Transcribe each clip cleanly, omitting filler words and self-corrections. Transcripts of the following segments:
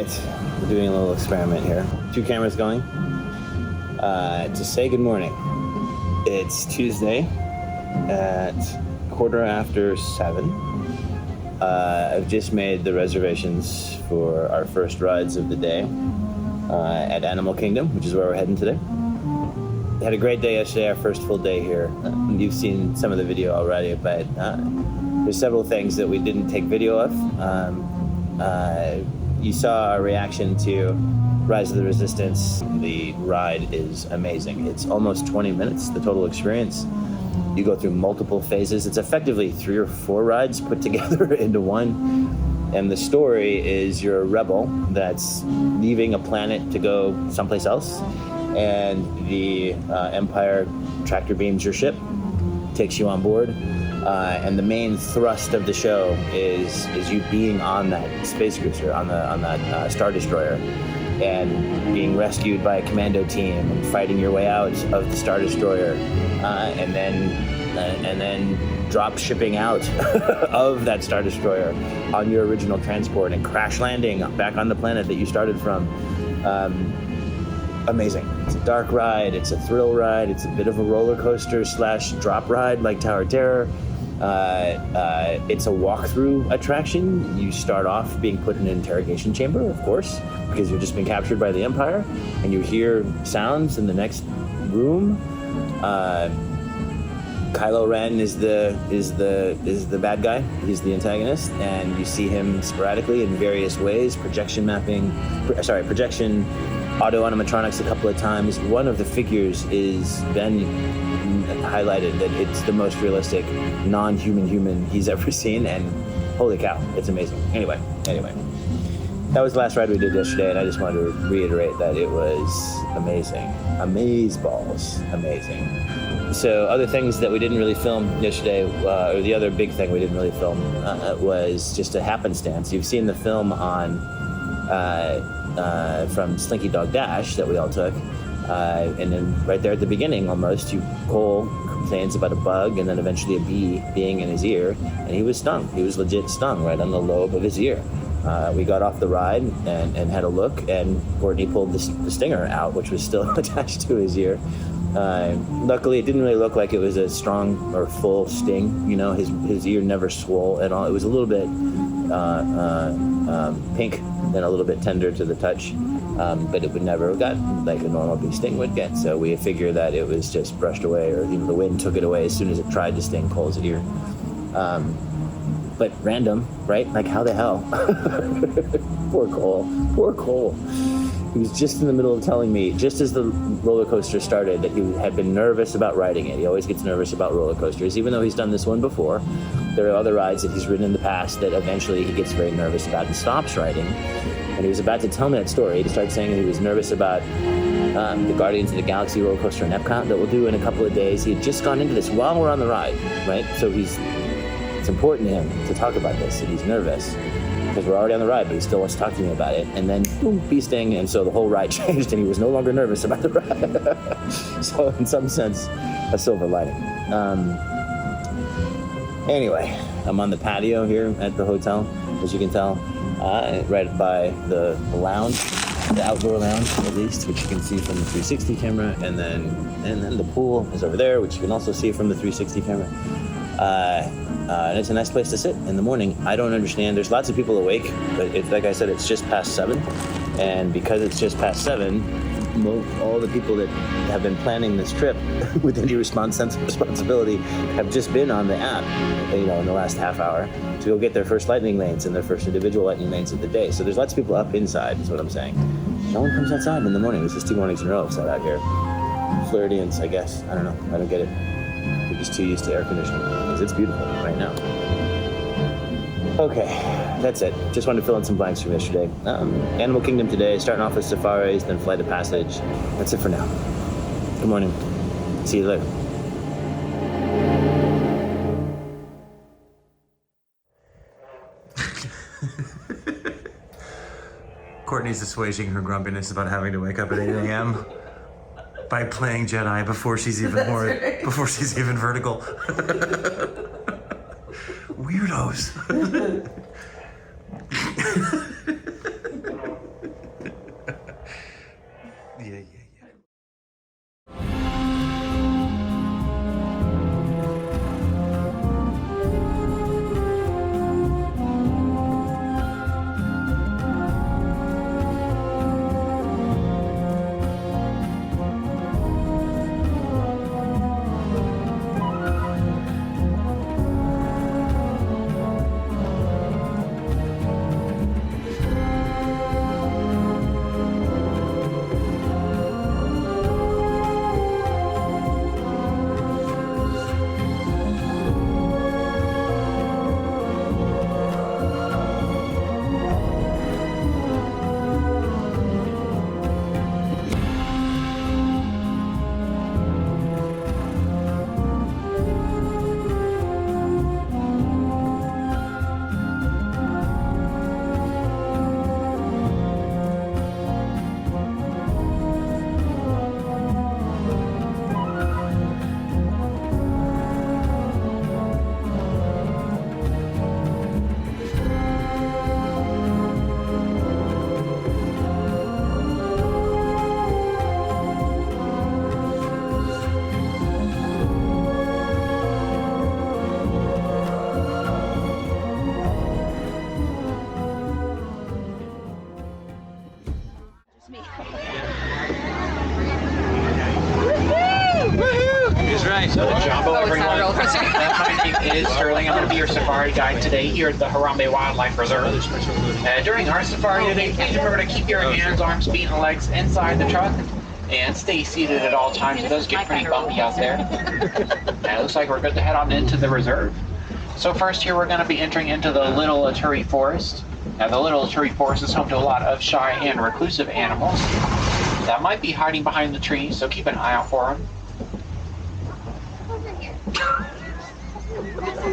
right, we're doing a little experiment here. 2 cameras going. To say good morning. It's Tuesday at 7:15. I've just made the reservations for our first rides of the day at Animal Kingdom, which is where we're heading today. Had a great day yesterday, our first full day here. You've seen some of the video already, but there's several things that we didn't take video of. You saw our reaction to Rise of the Resistance. The ride is amazing. It's almost 20 minutes, the total experience. You go through multiple phases. It's effectively 3 or 4 rides put together into one. And the story is you're a rebel that's leaving a planet to go someplace else. And the Empire tractor beams your ship, takes you on board. And the main thrust of the show is you being on that space cruiser, on that Star Destroyer, and being rescued by a commando team and fighting your way out of the Star Destroyer, and then drop shipping out of that Star Destroyer on your original transport and crash landing back on the planet that you started from. Amazing. It's a dark ride, it's a thrill ride, it's a bit of a roller coaster / drop ride like Tower of Terror. It's a walkthrough attraction. You start off being put in an interrogation chamber, of course, because you've just been captured by the Empire, and you hear sounds in the next room. Kylo Ren is the bad guy. He's the antagonist, and you see him sporadically in various ways. Projection auto animatronics a couple of times. One of the figures is then highlighted that it's the most realistic non-human human he's ever seen, and holy cow, it's amazing. Anyway, that was the last ride we did yesterday, and I just wanted to reiterate that it was amazing. Amazeballs, amazing. So other things that we didn't really film yesterday, or the other big thing we didn't really film, was just a happenstance. You've seen the film on from Slinky Dog Dash that we all took, and then right there at the beginning almost, Cole complains about a bug and then eventually a bee being in his ear, and he was stung. He was legit stung right on the lobe of his ear. We got off the ride and had a look, and Courtney pulled the stinger out, which was still attached to his ear. Luckily, it didn't really look like it was a strong or full sting. You know, his ear never swole at all. It was a little bit pink and a little bit tender to the touch, but it would never have got like a normal bee sting would get. So we figure that it was just brushed away, or the wind took it away as soon as it tried to sting Cole's ear. But random, right? Like, how the hell? Poor Cole. He was just in the middle of telling me, just as the roller coaster started, that he had been nervous about riding it. He always gets nervous about roller coasters, even though he's done this one before. There are other rides that he's ridden in the past that eventually he gets very nervous about and stops riding. And he was about to tell me that story. He started saying that he was nervous about the Guardians of the Galaxy roller coaster in Epcot that we'll do in a couple of days. He had just gone into this while we're on the ride, right? So it's important to him to talk about this, and he's nervous because we're already on the ride, but he still wants to talk to me about it. And then, boom, bee sting, and so the whole ride changed, and he was no longer nervous about the ride. So, in some sense, a silver lining. Anyway, I'm on the patio here at the hotel, as you can tell, right by the lounge, the outdoor lounge at least, which you can see from the 360 camera, and then the pool is over there, which you can also see from the 360 camera. And it's a nice place to sit in the morning. I don't understand. There's lots of people awake, but like I said, it's just past 7. And because it's just past 7, all the people that have been planning this trip with any sense of responsibility have just been on the app, in the last half hour to go get their first lightning lanes and their first individual lightning lanes of the day. So there's lots of people up inside, is what I'm saying. No one comes outside in the morning. This is 2 mornings in a row I've sat out here. Floridians, I guess. I don't know. I don't get it. We're just too used to air conditioning because it's beautiful right now. Okay, that's it. Just wanted to fill in some blanks from yesterday. Animal Kingdom today, starting off with safaris, then Flight of Passage. That's it for now. Good morning. See you later. Courtney's assuaging her grumpiness about having to wake up at 8 a.m. by playing Jedi before she's even before she's even vertical. Weirdos. Sterling. I'm going to be your safari guide today here at the Harambe Wildlife Reserve. During our safari today, please remember to keep your hands, arms, feet, and legs inside the truck and stay seated at all times. It does get pretty bumpy out there. And it looks like we're good to head on into the reserve. So first here we're going to be entering into the Little Aturi Forest. Now the Little Aturi Forest is home to a lot of shy and reclusive animals that might be hiding behind the trees, so keep an eye out for them.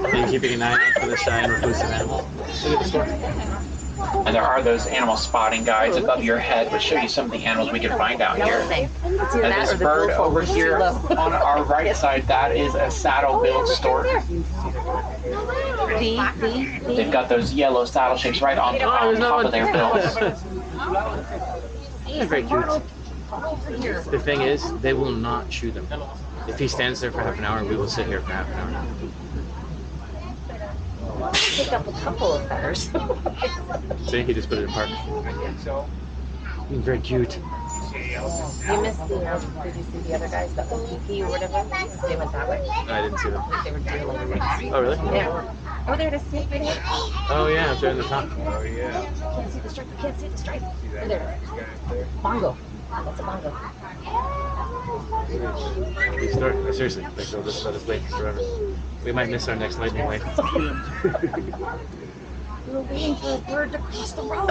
Are you keeping an eye out for the shy and reclusive animals? Look at the store. And there are those animal spotting guides above your head which show you some of the animals we can find out here. And this bird over here on our right side, that is a saddle-billed stork. They've got those yellow saddle shapes right on top of their bills. They're very cute. The thing is, they will not chew them. If he stands there for half an hour, we will sit here for half an hour. Pick up a couple of feathers. See, he just put it in park. Very cute. You missed the, did you see the other guys, the OPP or whatever? They went that way. No, I didn't see them. They were doing like a race. Oh, really? Yeah. Oh, there it is. See it right here? Oh, yeah, up there in the top. Oh, yeah. Can't see the stripe. I can't see the stripe. There. Bongo. That's a bongo. Seriously, like, they'll just let us wait forever. We might miss our next lightning lane. We're waiting for a bird to cross the road.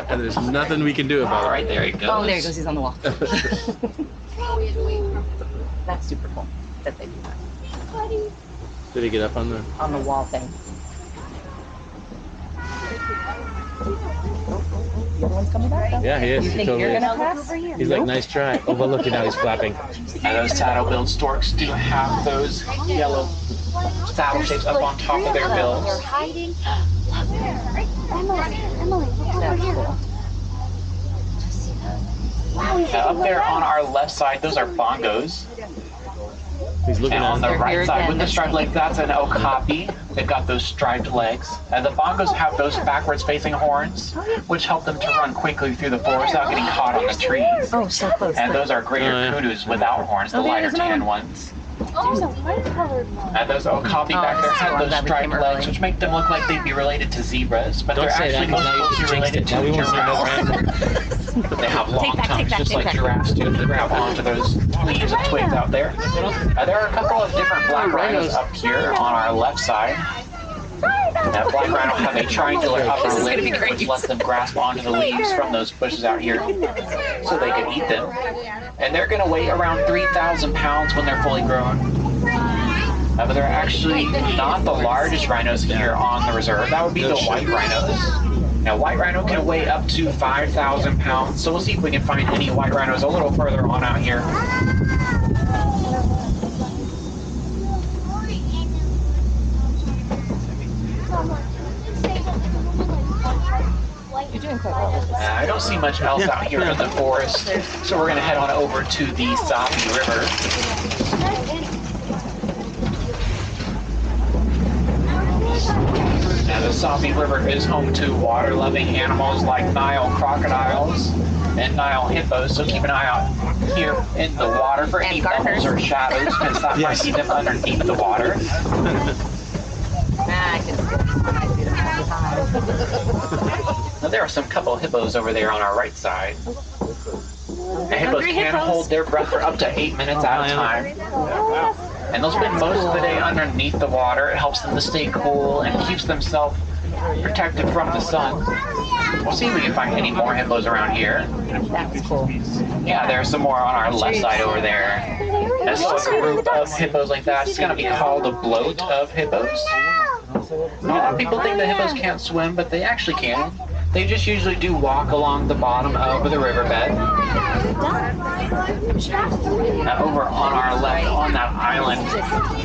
And there's nothing we can do about it. All right, there he goes. Oh, there he goes. He's on the wall. That's super cool that they do that. Did he get up on the... On the wall thing. The other one's coming back, though. Yeah, he is. You He think totally you're is. gonna pass? He's like, nice try. Oh, but look, now he's flapping. And those saddle-billed storks do have those yellow saddle shapes up on top of their bills. They're hiding. Emily, look over here. Up there on our left side, those are bongos. He's looking And at on the us. right side with the striped legs, that's an okapi. They've got those striped legs. And the bongos have those backwards facing horns, which help them to run quickly through the forest without getting caught on the trees. Oh, so close. And those are greater kudus without horns, the lighter tan ones. And those okapi back there have those striped legs, which make them look like they'd be related to zebras, but Don't they're say that, actually because now you mostly just jinxed related it. Now we to won't see another giraffes. animal. But they have long Take tongues, that, just take like that. giraffes do, to grab onto those leaves and twigs out there. There are a couple of different black rhinos up here on our left side. That black rhino have a triangular upper lip, which lets them grasp onto the leaves from those bushes out here so they can eat them. And they're going to weigh around 3,000 pounds when they're fully grown. But they're actually not the largest rhinos here on the reserve. That would be the white rhinos. Now, white rhino can weigh up to 5,000 pounds, so we'll see if we can find any white rhinos a little further on out here. You're doing quite well. I don't see much else out here in the forest, so we're going to head on over to the Safi River. Now, the Safi River is home to water-loving animals like Nile crocodiles and Nile hippos, so keep an eye out here in the water for any bubbles or shadows, because that might be them underneath the water. I can see them. I see them behind. Now, there are some couple hippos over there on our right side. The hippos can hold their breath for up to 8 minutes at a time. And they'll spend most of the day underneath the water. It helps them to stay cool and keeps themselves protected from the sun. We'll see if we can find any more hippos around here. That was cool. Yeah, there's some more on our left side over there. That's a group of hippos like that. It's going to be called a bloat of hippos. A lot of people think that hippos can't swim, but they actually can. They just usually do walk along the bottom of the riverbed. Now over on our left, on that island,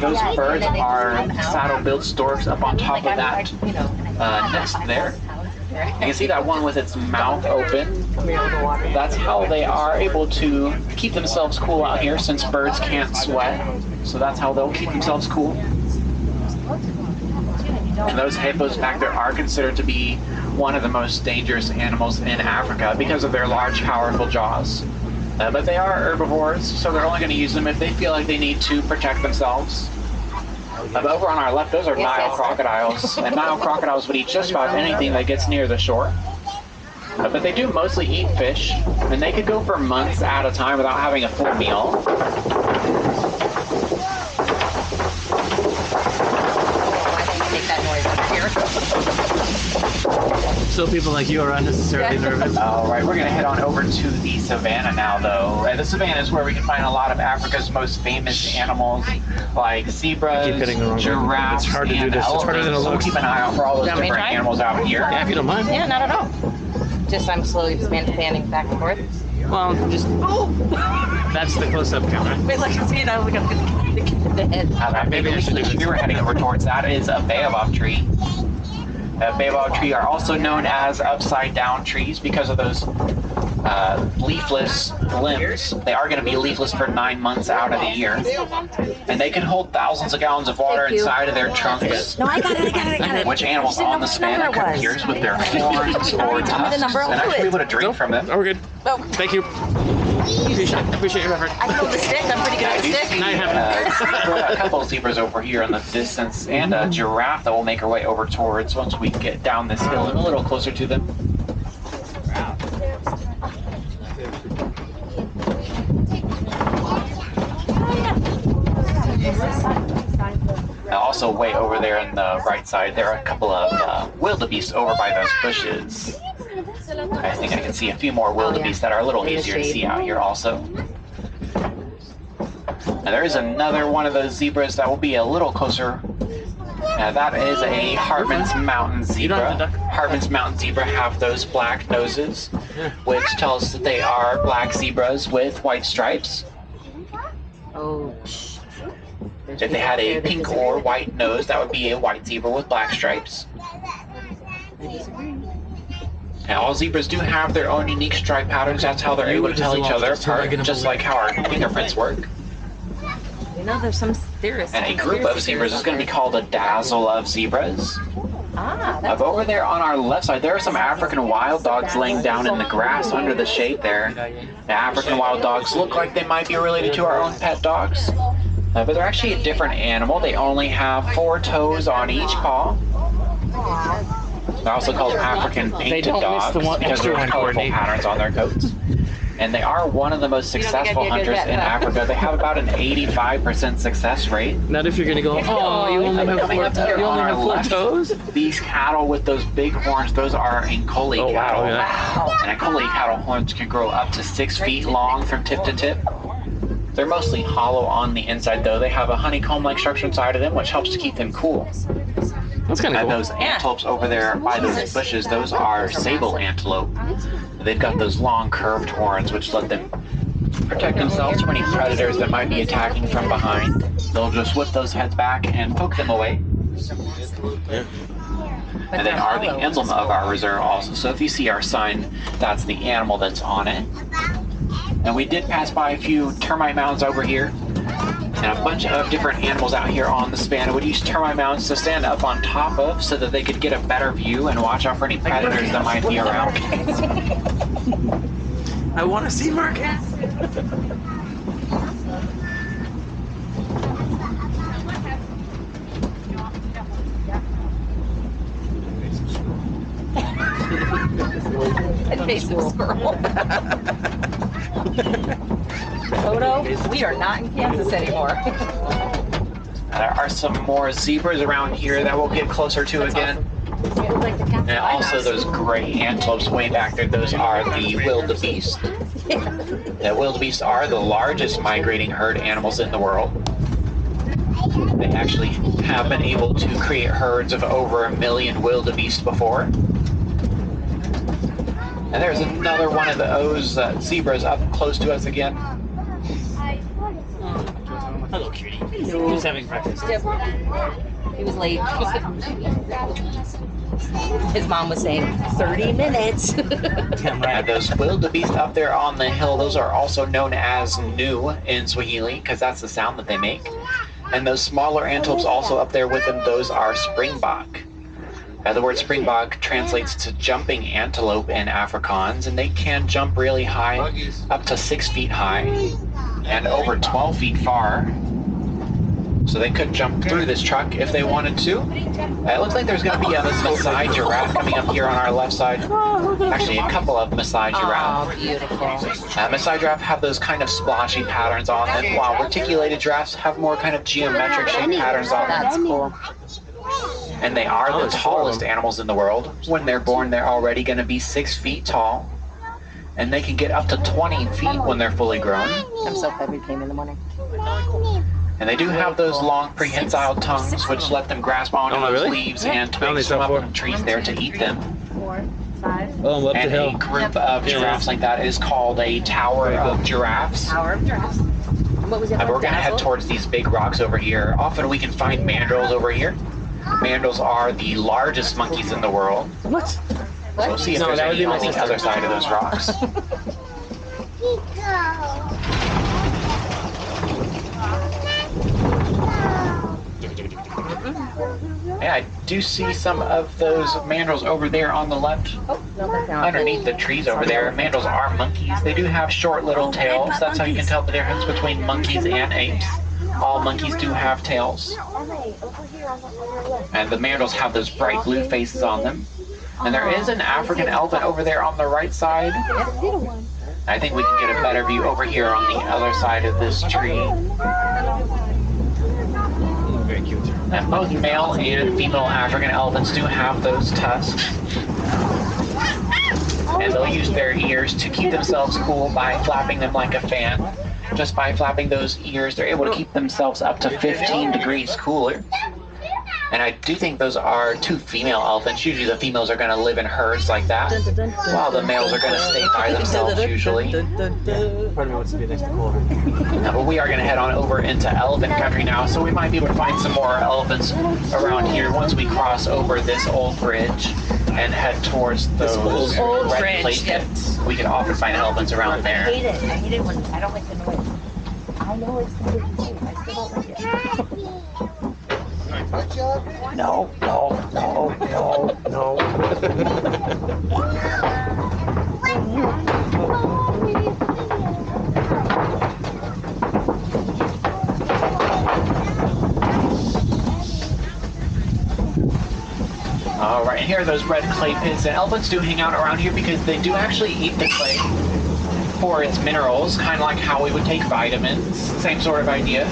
those birds are saddle-billed storks up on top of that nest there. You can see that one with its mouth open. That's how they are able to keep themselves cool out here, since birds can't sweat. So that's how they'll keep themselves cool. And those hippos back there are considered to be one of the most dangerous animals in Africa because of their large, powerful jaws. But they are herbivores, so they're only going to use them if they feel like they need to protect themselves. Over on our left, those are Nile crocodiles. And Nile crocodiles would eat just about anything that gets near the shore. But they do mostly eat fish, and they could go for months at a time without having a full meal. Make that noise up here. So people like you are unnecessarily nervous. All right, we're gonna head on over to the savannah now, though. The savannah is where we can find a lot of Africa's most famous animals, like zebras, giraffes, It's hard to do and this. It's harder than it elephants. So looks. keep an eye out for all those You want me to different try? animals out here. Yeah, if you don't mind. Yeah, not at all. Just I'm slowly fanning back and forth. Well, just that's the close-up camera. Wait, look, see it. I was looking at the head. Maybe we were heading over towards that is a baobab tree. Baobab tree are also known as upside-down trees because of those leafless limbs. They are going to be leafless for 9 months out of the year, and they can hold thousands of gallons of water inside of their trunks. No, I got it. Which animals on the savannah could pierce with their horns or tusks and actually be able to drink from them? Oh, we're good. Oh, Thank you. Appreciate your effort. I can hold the stick. I'm pretty good at the stick. Now you have A couple of zebras over here in the distance, and a giraffe that will make her way over towards once we get down this hill and a little closer to them. Also, way over there on the right side, there are a couple of wildebeest over by those bushes. I think I can see a few more wildebeest that are a little easier to see out here also. Now there is another one of those zebras that will be a little closer. That is a Hartman's Mountain zebra. Hartman's Mountain zebra have those black noses, which tells us that they are black zebras with white stripes. Oh. If they had a pink or white nose, that would be a white zebra with black stripes. And all zebras do have their own unique stripe patterns. That's how they're able to tell each other apart, just like how our fingerprints work. You know, there's And a group of zebras is going to be called a dazzle of zebras. That's Over there on our left side, there are some African wild dogs laying down in the grass under the shade there. The African wild dogs look like they might be related to our own pet dogs. But they're actually a different animal. They only have 4 toes on each paw. They're also called African painted dogs because there are colorful patterns on their coats. And they are one of the most successful hunters in Africa. They have about an 85% success rate. Not if you're gonna go, oh, you only have 4 toes? These cattle with those big horns, those are Nkoli cattle. Yeah. And Nkoli cattle horns can grow up to 6 feet long from tip to tip. They're mostly hollow on the inside, though. They have a honeycomb-like structure inside of them, which helps to keep them cool. That's kind of And cool. those antelopes over there by those bushes, those are sable antelope. They've got those long curved horns, which let them protect themselves from any predators that might be attacking from behind. They'll just whip those heads back and poke them away. And they are the emblem of our reserve also. So if you see our sign, that's the animal that's on it. And we did pass by a few termite mounds over here. And a bunch of different animals out here on the savannah would use termite mounds to stand up on top of so that they could get a better view and watch out for any predators that might be around. I want to see Marcus. Invasive squirrel. Toto, we are not in Kansas anymore. There are some more zebras around here that we'll get closer to again. And also those gray antelopes way back there, those are the wildebeest. The wildebeest are the largest migrating herd animals in the world. They actually have been able to create herds of over 1 million wildebeest before. And there's another one of those zebras up close to us again. Hello, cutie. He's having breakfast. He was late. His mom was saying 30 minutes. And those wildebeest up there on the hill, those are also known as nu in Swahili, because that's the sound that they make. And those smaller antelopes also up there with them, those are springbok. The word springbok translates to jumping antelope in Afrikaans, and they can jump really high, up to 6 feet high, and over 12 feet far. So they could jump through this truck if they wanted to. It looks like there's going to be a Maasai giraffe coming up here on our left side. Actually, a couple of Maasai giraffes. Oh, beautiful. Maasai giraffe have those kind of splotchy patterns on them, while reticulated giraffes have more kind of geometric shape patterns on them. That's cool. And they are the tallest animals in the world. When they're born, they're already going to be 6 feet tall. And they can get up to 20 feet when they're fully grown. I'm so glad we came in the morning. And they do have those long prehensile tongues, which let them grasp onto those leaves and twigs from up in the trees there to eat them. 4, 5. Oh, I'm up the And hill. a group of giraffes like that is called a tower of giraffes. Tower of Giraffes. What was it? We're going to head towards these big rocks over here. Often we can find mandrills over here. Mandrills are the largest monkeys in the world. What? So we'll see if there's any on the other side of those rocks. Yeah, I do see some of those mandrills over there on the left. Oh, no, that's not. Underneath the trees over there. Mandrills are monkeys. They do have short little tails. That's how you can tell the difference between monkeys and apes. All monkeys do have tails. And the mandrills have those bright blue faces on them. And there is an African elephant over there on the right side. I think we can get a better view over here on the other side of this tree. Very cute. And both male and female African elephants do have those tusks. And they'll use their ears to keep themselves cool by flapping them like a fan. Just by flapping those ears, they're able to keep themselves up to 15 degrees cooler. And I do think those are 2 female elephants. Usually the females are going to live in herds like that, while the males are going to stay by themselves usually. Part of me wants to be next to Cooler. But we are going to head on over into elephant country now, so we might be able to find some more elephants around here once we cross over this old bridge and head towards those old red bridge, plate pits. We can often find elephants around I there. hate it. I hate it when I don't like the noise. I know it's going to be cute. I still don't like it. No. All right, here are those red clay pits, and elephants do hang out around here because they do actually eat the clay for its minerals, kind of like how we would take vitamins. Same sort of idea.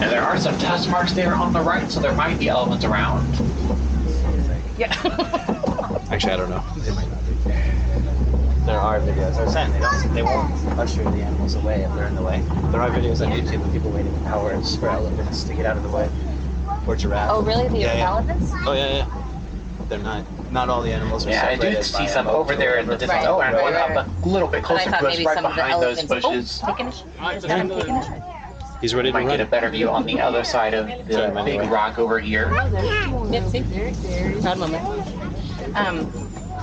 And there are some tusk marks there on the right, so there might be elephants around. Yeah. Actually, I don't know. They might not be. There are videos. I was saying they won't usher the animals away if they're in the way. There are videos on YouTube of people waiting hours for elephants to get out of the way, or giraffes. Oh, really? The elephants? Oh yeah. They're not all the animals are Yeah, I do separated see by some a moat over there in the or distance. Right. Oh, and I'm going Right. up a little bit But I closer thought to us, maybe right some of the behind those elephants. bushes. Oh, taking a shot. Taking a shot. He's ready to Might run. get a better view on the other side of the big rock over here. Yep, see? One moment.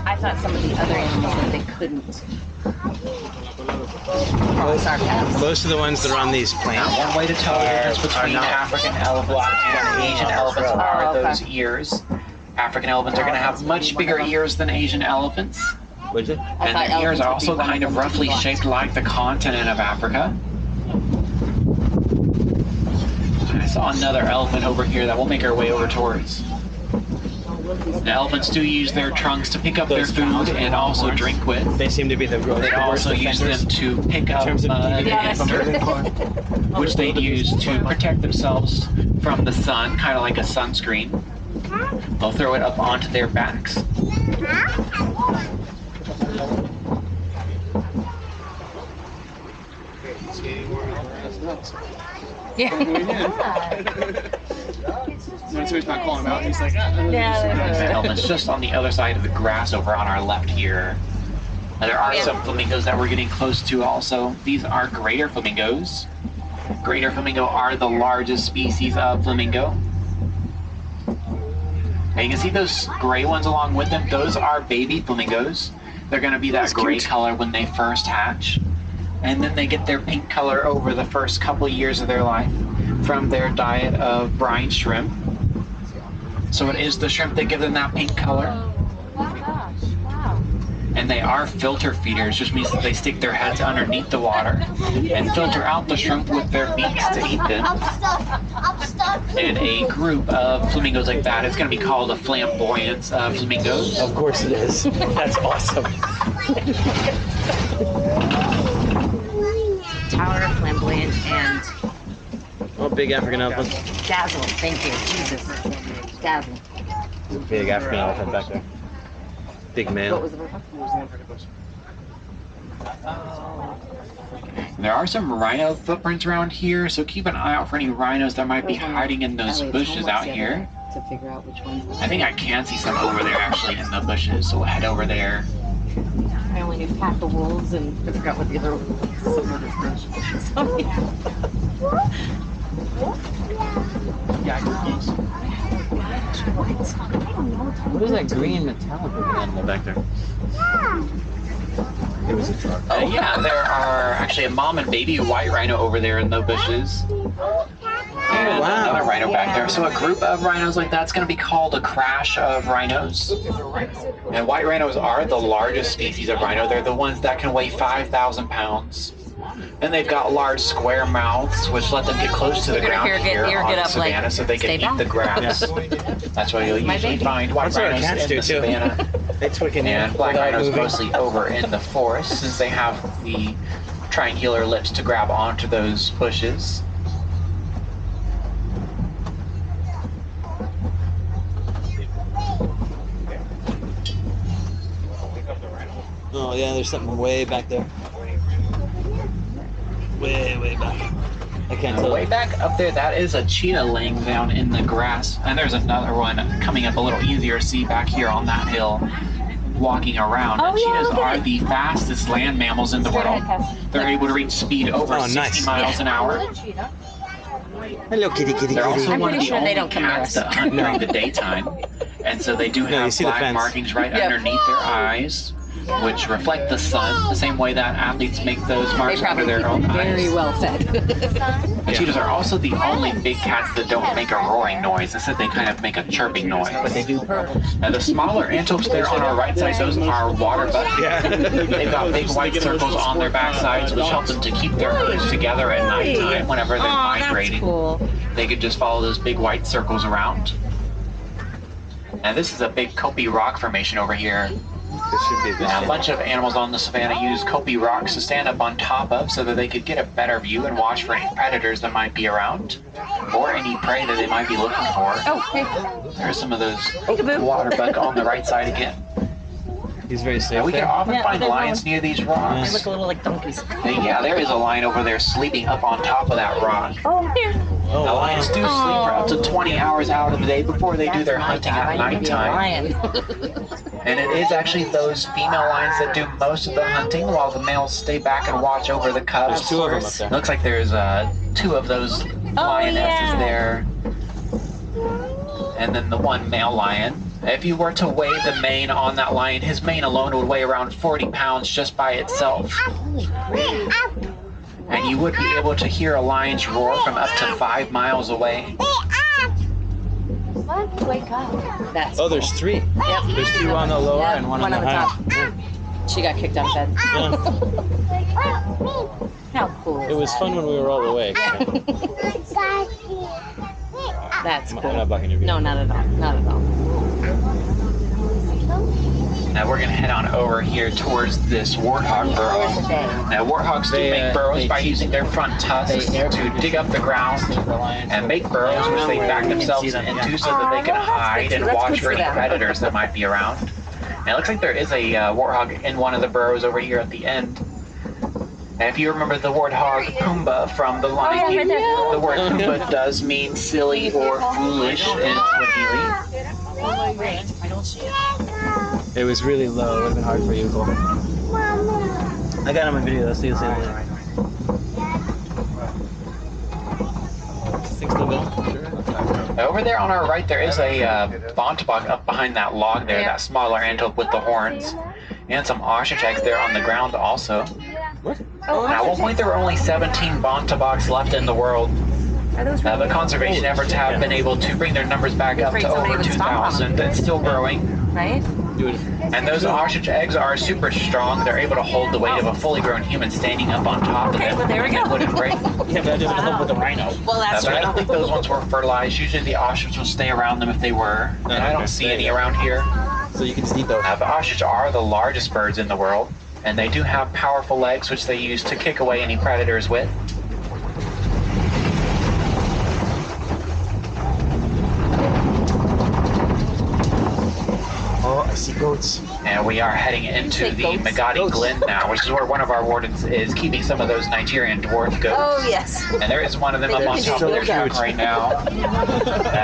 I thought some of the other animals that they couldn't cross our paths. Most of the ones that are on these Now, plains. one way to tell the difference between not African elephants and Asian elephants are those ears. African elephants are going to have much bigger ears than Asian elephants. Would you? And their ears are also kind of roughly shaped like the continent of Africa. I saw another elephant over here that we'll make our way over towards. The elephants do use their trunks to pick up their food and also drink with. They seem to be the They also use them to pick up terms of mud keeping and from dirt, moving forward. which they use to protect themselves from the sun, kind of like a sunscreen. They'll throw it up onto their backs. Yeah. So he's not calling him out. He's like, The elephant's just on the other side of the grass over on our left here. And there are some flamingos that we're getting close to also. These are greater flamingos. Greater flamingo are the largest species of flamingo. And you can see those gray ones along with them. Those are baby flamingos. They're going to be that gray color when they first hatch. And then they get their pink color over the first couple years of their life from their diet of brine shrimp. So it is the shrimp that give them that pink color. Oh my gosh, wow. And they are filter feeders, which means that they stick their heads underneath the water and filter out the shrimp with their beaks to eat them. And a group of flamingos like that is going to be called a flamboyance flamingos. Of course it is. That's awesome. Tower, flamboyant, and Oh, big African elephant. dazzle. Thank you, Jesus. Dazzle. Big African elephant back there. Big What man. was the word? There are some rhino footprints around here, so keep an eye out for any rhinos that might be hiding in those bushes out here. To figure out which ones. I think I can see some over there actually in the bushes, so we'll head over there. I only knew pack of wolves and I forgot what the other one was. What is that green metallic looking animal back there? It was a truck. Yeah, there are actually a mom and baby white rhino over there in the bushes. And wow. another rhino back there. So a group of rhinos like that's going to be called a crash of rhinos. And white rhinos are the largest species of rhino. They're the ones that can weigh 5,000 pounds. And they've got large square mouths, which let them get close to the ground here on the savannah so they can eat the grass. That's why you'll usually find white rhinos in the savannah. They twicking And black rhinos mostly over in the forest since they have the triangular lips to grab onto those bushes. Oh yeah, there's something way back there. Way back. I can't tell. Way back up there, that is a cheetah laying down in the grass. And there's another one coming up a little easier to see back here on that hill, walking around. And cheetahs are the fastest land mammals in the world. They're able to reach speed over 60 miles an hour. Hello, kitty, kitty, They're also I'm one of pretty the sure they only don't come near cats us. that hunt during the daytime. And so they do No, you have see the black fence. markings right Yep. underneath their eyes, which reflect the sun, the same way that athletes make those They marks under probably their own very eyes. well fed. And cheetahs are also the only big cats that don't make a roaring noise. Instead, they kind of make a chirping noise. But they do purr. Now, the smaller antelopes there on our right side, those are water bucks. Yeah. They've got big white circles on their backsides, which help them to keep their herds together at nighttime whenever they're migrating. Cool. They could just follow those big white circles around. And this is a big Kopi rock formation over here. This should be Now, a bunch of animals on the savannah use Kopi rocks to stand up on top of so that they could get a better view and watch for any predators that might be around or any prey that they might be looking for. Oh, hey. There's some of those water buck on the right side again. He's very safe. Now, we can there. often Yeah, find there's lions one. near these They rocks. look a little like donkeys. And yeah, there is a lion over there sleeping up on top of that rock. Oh, here. Oh, Now, lions do sleep for up to 20 hours out of the day before they do their hunting at nighttime. Lion. And it is actually those female lions that do most of the hunting while the males stay back and watch over the cubs. There's two of them up there. Looks like there's two of those lionesses there. And then the one male lion. If you were to weigh the mane on that lion, his mane alone would weigh around 40 pounds just by itself. And you would be able to hear a lion's roar from up to 5 miles away. Wake up. That's Oh, there's three. Yep. There's two on the lower Yeah, and one one on the on the higher. She got kicked out of bed. Yeah. How cool. It was fun when we were all awake. That's I'm cool. not blocking your view. No, not at all. Not at all. Now we're going to head on over here towards this warthog burrow. Now warthogs do make burrows by using their front tusks to dig up the ground and make burrows which they back themselves into so that they can hide and watch for any predators that might be around. And it looks like there is a warthog in one of the burrows over here at the end. And if you remember the warthog Pumbaa from the Lion King, the word Pumbaa does mean silly or foolish in Swahili. It was really low. It would have been hard for you to go. I got it on my video. Let's see the same thing. Things still going? Sure. Over there on our right, there is a bontebok up behind that log there, that smaller antelope with the horns. And some ostrich eggs there on the ground also. What? And at one point, there were only 17 bonteboks left in the world. But conservation efforts have been able to bring their numbers back up to over 2,000 and still growing. right? And those ostrich eggs are super strong. They're able to hold the weight of a fully grown human standing up on top of Okay, them. well, there we go. They wouldn't break. Yeah, but that doesn't help with the rhino. Well, that's But I right. don't think those ones were fertilized. Usually the ostrich will stay around them if they were. And I don't see any around here. So you can just eat those. But ostrich are the largest birds in the world. And they do have powerful legs, which they use to kick away any predators with. Oh, I see goats. And we are heading into the goats? Magadi Glen now, which is where one of our wardens is keeping some of those Nigerian dwarf goats. Oh, yes. And there is one of them They up look on top of their so truck right now.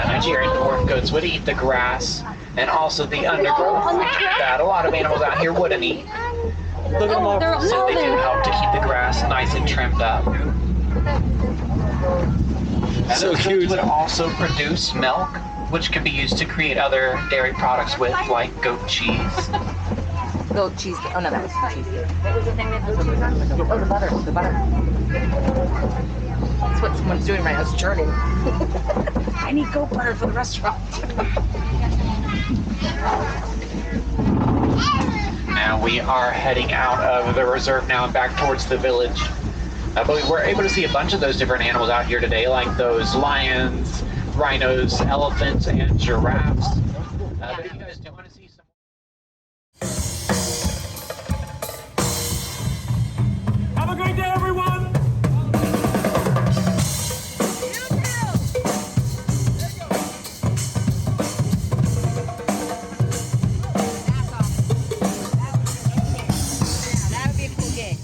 Nigerian dwarf goats would eat the grass and also the undergrowth that a lot of animals out here wouldn't eat. Look at them all. So they do help to keep the grass nice and trimmed up. And So those cute. goats would also produce milk, which can be used to create other dairy products with, like goat cheese. Goat cheese. Oh, no, that was cheese. What was the thing that goat cheese on? Oh, the butter. The butter. That's what someone's doing right now. It's churning. I need goat butter for the restaurant. Now we are heading out of the reserve now and back towards the village. But we were able to see a bunch of those different animals out here today, like those lions, rhinos, elephants, and giraffes. But if you guys do want to see some... Have a great day, everyone! That would be a cool gig.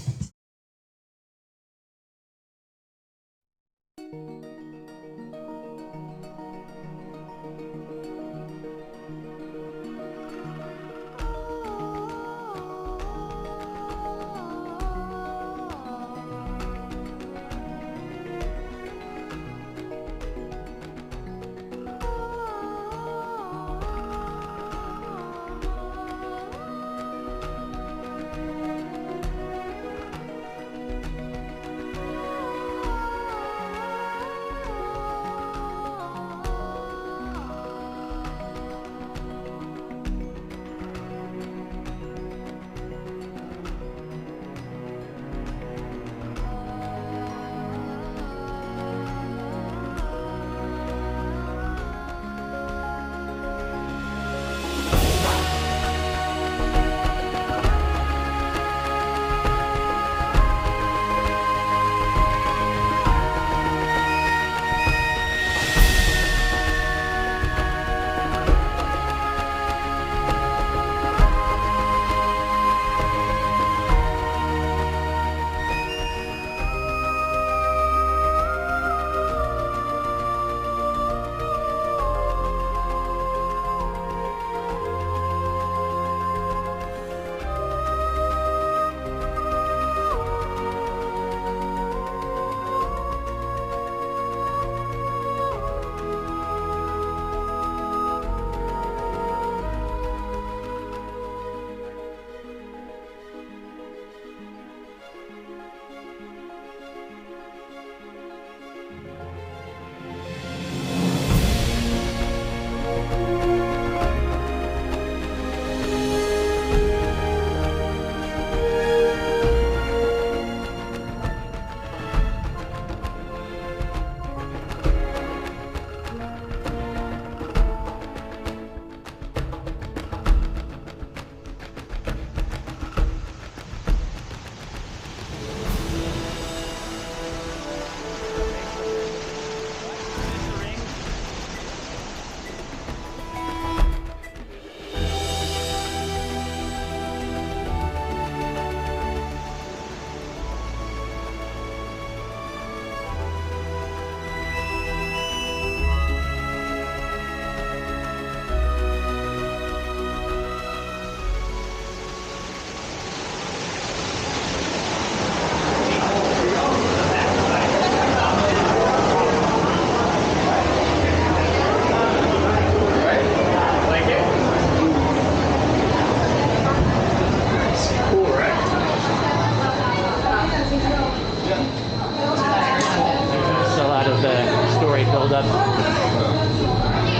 Still out of the story build up.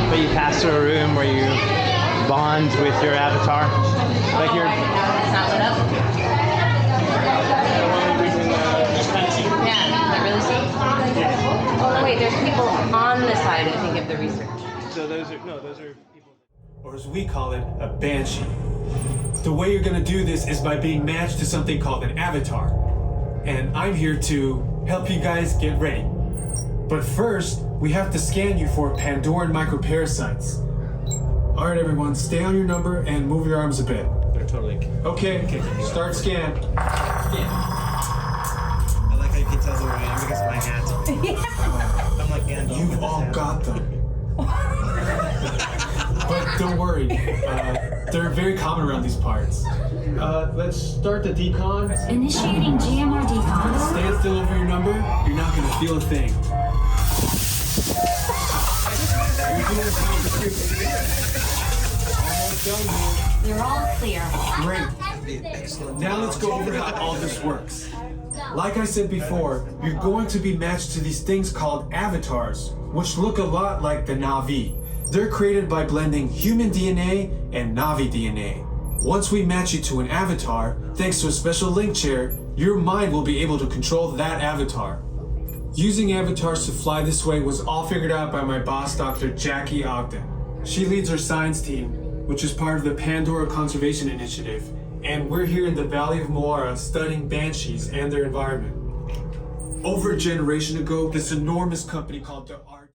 But you pass through a room where you bond with your avatar. Like you're. It's not lit up? Yeah, is that really safe? Oh, no, wait, there's people on the side, I think, of the research. So those are people. Or as we call it, a banshee. The way you're gonna do this is by being matched to something called an avatar. And I'm here to help you guys get ready. But first, we have to scan you for Pandoran microparasites. All right, everyone, stay on your number and move your arms a bit. They're totally. Okay, start scan. I like how you can tell who I am because of my hat. I'm like Gandalf. You've all got them. But don't worry, they're very common around these parts. Let's start the decon. Initiating GMR decon. Stand still over your number. You're not gonna feel a thing. Almost done here. You're all clear. Great. Now let's go over how all this works. Like I said before, you're going to be matched to these things called avatars, which look a lot like the Na'vi. They're created by blending human DNA and Na'vi DNA. Once we match you to an avatar, thanks to a special link chair, your mind will be able to control that avatar. Using avatars to fly this way was all figured out by my boss, Dr. Jackie Ogden. She leads our science team, which is part of the Pandora Conservation Initiative, and we're here in the Valley of Moara studying banshees and their environment. Over a generation ago, this enormous company called the Art